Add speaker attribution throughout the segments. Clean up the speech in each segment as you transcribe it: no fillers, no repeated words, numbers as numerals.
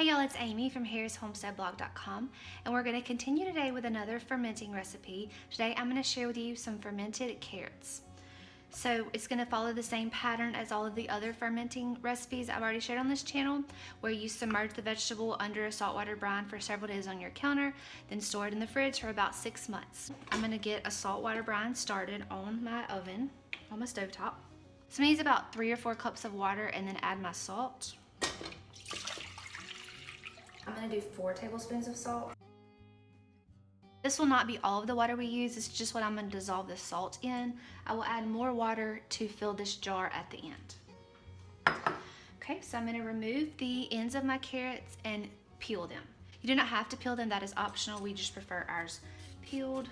Speaker 1: Hey y'all, it's Amy from harrishomesteadblog.com, and we're going to continue today with another fermenting recipe. Today I'm going to share with you some fermented carrots. So it's going to follow the same pattern as all of the other fermenting recipes I've already shared on this channel, where you submerge the vegetable under a saltwater brine for several days on your counter, then store it in the fridge for about 6 months. I'm going to get a saltwater brine started on my oven, on my stovetop. So I'm going to use about 3 or 4 cups of water and then add my salt. I'm going to do 4 tablespoons of salt. This will not be all of the water we use, it's just what I'm going to dissolve the salt in. I will add more water to fill this jar at the end. Okay, so I'm going to remove the ends of my carrots and peel them. You do not have to peel them, that is optional. We just prefer ours peeled.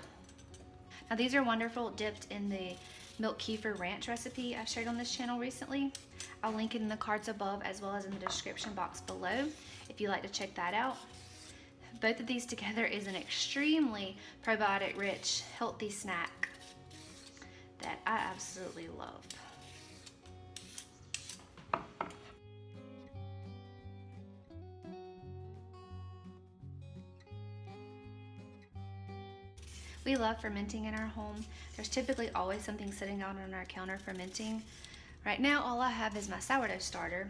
Speaker 1: Now these are wonderful dipped in the milk kefir ranch recipe I've shared on this channel recently. I'll link it in the cards above as well as in the description box below if you'd like to check that out. Both of these together is an extremely probiotic rich, healthy snack that I absolutely love. We love fermenting in our home. There's typically always something sitting out on our counter fermenting. Right now, all I have is my sourdough starter.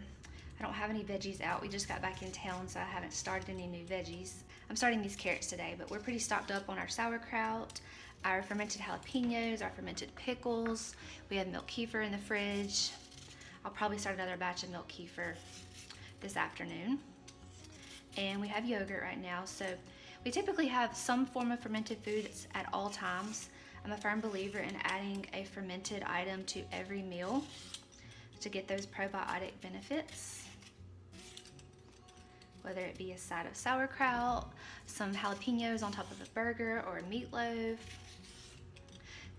Speaker 1: I don't have any veggies out. We just got back in town, so I haven't started any new veggies. I'm starting these carrots today, but we're pretty stocked up on our sauerkraut, our fermented jalapenos, our fermented pickles. We have milk kefir in the fridge. I'll probably start another batch of milk kefir this afternoon. And we have yogurt right now, so we typically have some form of fermented foods at all times. I'm a firm believer in adding a fermented item to every meal to get those probiotic benefits. Whether it be a side of sauerkraut, some jalapenos on top of a burger or a meatloaf,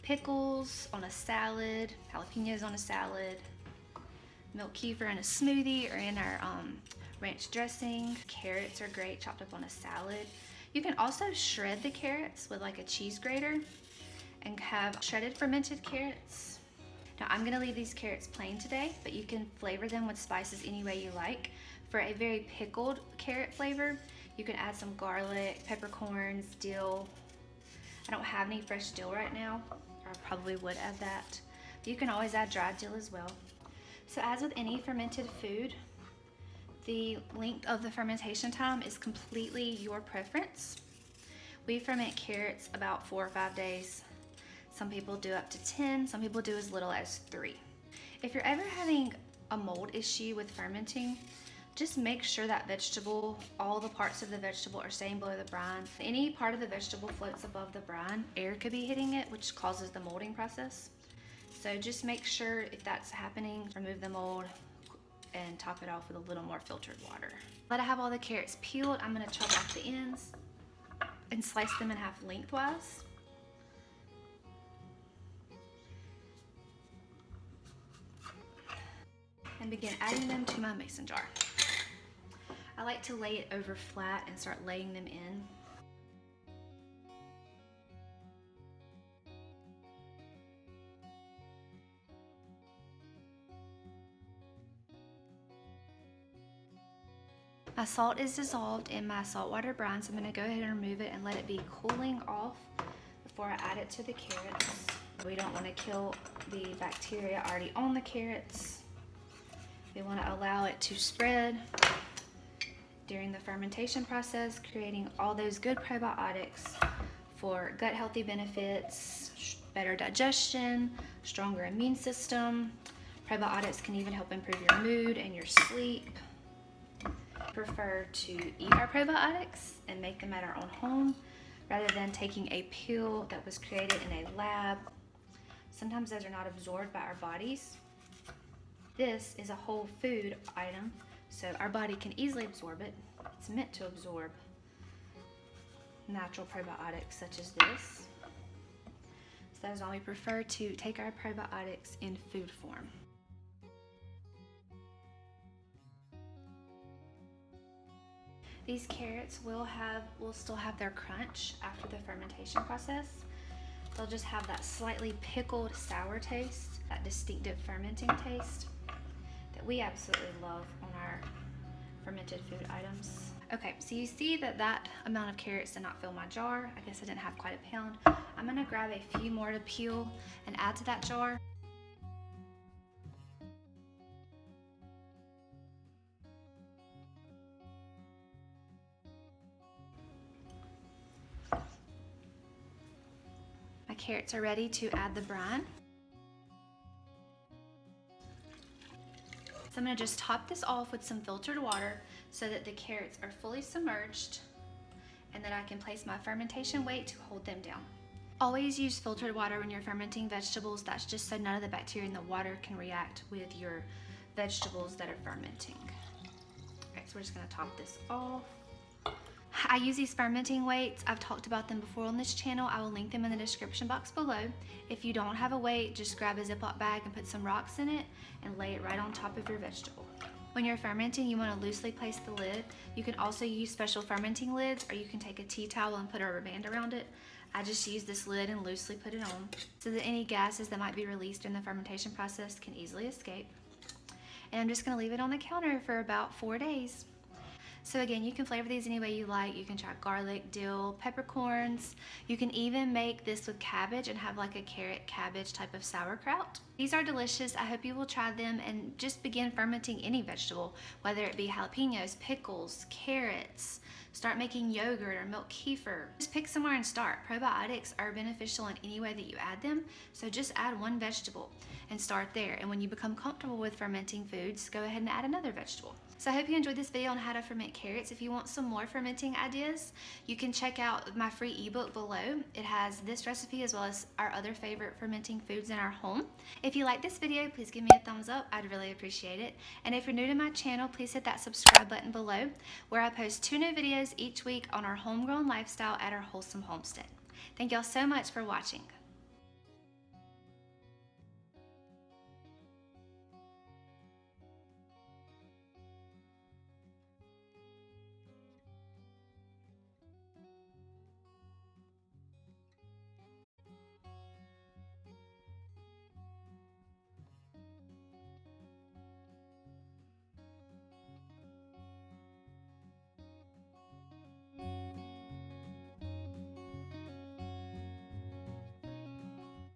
Speaker 1: pickles on a salad, jalapenos on a salad, milk kefir in a smoothie or in our ranch dressing. Carrots are great chopped up on a salad. You can also shred the carrots with like a cheese grater and have shredded fermented carrots. Now I'm gonna leave these carrots plain today, but you can flavor them with spices any way you like. For a very pickled carrot flavor, you can add some garlic, peppercorns, dill. I don't have any fresh dill right now, or I probably would add that. But you can always add dried dill as well. So as with any fermented food, the length of the fermentation time is completely your preference. We ferment carrots about 4 or 5 days. Some people do up to 10, some people do as little as 3. If you're ever having a mold issue with fermenting, just make sure that vegetable, all the parts of the vegetable are staying below the brine. If any part of the vegetable floats above the brine, air could be hitting it, which causes the molding process. So just make sure if that's happening, remove the mold and top it off with a little more filtered water. Let I have all the carrots peeled, I'm gonna chop off the ends and slice them in half lengthwise. And begin adding them to my mason jar. I like to lay it over flat and start laying them in. My salt is dissolved in my saltwater brine, so I'm going to go ahead and remove it and let it be cooling off before I add it to the carrots. We don't want to kill the bacteria already on the carrots. We want to allow it to spread during the fermentation process, creating all those good probiotics for gut healthy benefits, better digestion, stronger immune system. Probiotics can even help improve your mood and your sleep. I prefer to eat our probiotics and make them at our own home rather than taking a pill that was created in a lab. Sometimes those are not absorbed by our bodies. This is a whole food item, so our body can easily absorb it. It's meant to absorb natural probiotics such as this. So that is why we prefer to take our probiotics in food form. These carrots will still have their crunch after the fermentation process. They'll just have that slightly pickled sour taste, that distinctive fermenting taste that we absolutely love on our fermented food items. Okay, so you see that that amount of carrots did not fill my jar. I guess I didn't have quite a pound. I'm gonna grab a few more to peel and add to that jar. My carrots are ready to add the brine. So I'm gonna just top this off with some filtered water so that the carrots are fully submerged and that I can place my fermentation weight to hold them down. Always use filtered water when you're fermenting vegetables. That's just so none of the bacteria in the water can react with your vegetables that are fermenting. All right, so we're just gonna top this off. I use these fermenting weights. I've talked about them before on this channel. I will link them in the description box below. If you don't have a weight, just grab a Ziploc bag and put some rocks in it and lay it right on top of your vegetable. When you're fermenting, you want to loosely place the lid. You can also use special fermenting lids, or you can take a tea towel and put a rubber band around it. I just use this lid and loosely put it on so that any gases that might be released in the fermentation process can easily escape. And I'm just going to leave it on the counter for about 4 days. So again, you can flavor these any way you like. You can try garlic, dill, peppercorns. You can even make this with cabbage and have like a carrot cabbage type of sauerkraut. These are delicious. I hope you will try them and just begin fermenting any vegetable, whether it be jalapenos, pickles, carrots. Start making yogurt or milk kefir. Just pick somewhere and start. Probiotics are beneficial in any way that you add them, so just add one vegetable and start there. And when you become comfortable with fermenting foods, go ahead and add another vegetable. So I hope you enjoyed this video on how to ferment carrots. If you want some more fermenting ideas, you can check out my free ebook below. It has this recipe as well as our other favorite fermenting foods in our home. If you like this video, please give me a thumbs up. I'd really appreciate it. And if you're new to my channel, please hit that subscribe button below, where I post 2 new videos each week on our homegrown lifestyle at our Wholesome Homestead. Thank y'all so much for watching.